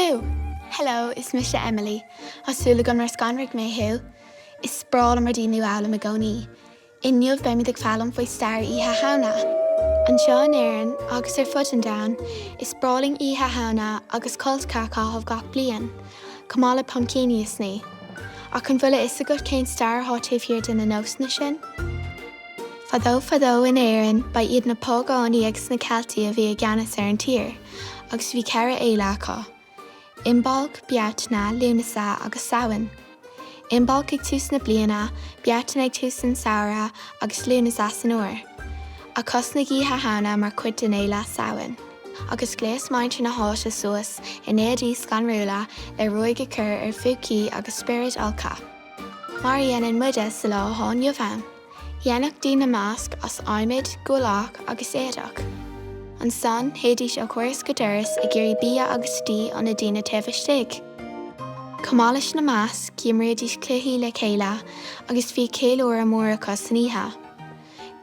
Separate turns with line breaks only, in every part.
Boo! Hello, is Misha Emily. Hasúla gan mar scanrig mé hill. Is spráil mar dí nu ála me gcónaí. Inniuh be mi ag fálam faoi Stair Oíche Shamhna. An seo an éireann agus ar fud an down is spráling Oíche Shamhna agus cult carcáth gach bliain. Cumála pumpkini is ní. Ach an bhfuil is a go cén Stair hátaobh hiar den na nósna sin. Fadó in éireann ba iad na pógánaí agus na Celtaí a bhí a gceannas ar an tír, agus bhí ceithre éileacha. Imbalc, beartna, lúnasa agus samhain. Imbalc ag tús na bliana, beartna ag tús an saoire agus lúnasa san uair. A cos na Oíche Shamhna mar cuid den éile samhain. Agus gléas mainte na háise suas in éadí scanrúla le roiig a chur ar fucií agus spirit alca. Mar dhéanann muide sa lá háin jobhain. Dhéanach dí na másc as aimid, gúlach agus éadach. An son héadís ó chuirs go duras I géirí bia agus tí an na dína taobh Cumális na másc giimréadís cluichí le chéile agus bhí céilúir mór acu san oíche.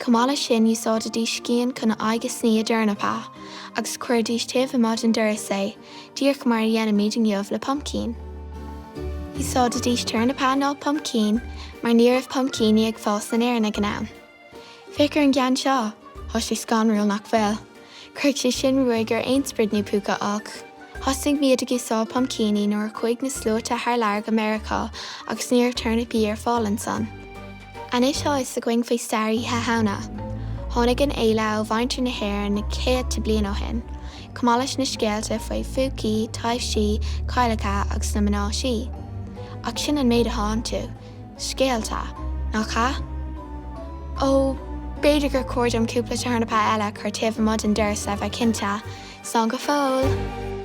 Cumális sin úsáidís cían chun agus sní a dearnapá agus cuirdís taobh mod an duras é, díoch mar dhéana míidin jobh le pumpkin. Úsáidís dearnapá ná pumpkin mar níorbh pumpkini ag fás an éireann ag an am. Ficar an gceann seo, thois sé scanrúil nach bhfuil. Cuirg sé sin roiig ar ainsbrid ní puca ach. Thosing míad agus sá pumpkini nóair chuig na slóta thar lear go America agus níor turnipí ar fáil san. Anis seo is a going faoi Stair Oíche Shamhna. Tháinig an éile ó bhaintear na hhéir na céad bliain ó hin. Cumális na scéalta faoi fucií, taobhsí, cáilecha agus na mnáisí. Ach sin an méid a tháin tú, scéalta, ná cha? Ó, beidir gur cuairdm cúpla tarnapá eile chuir taobh mod an duras a bheith cinnte, san go fóil.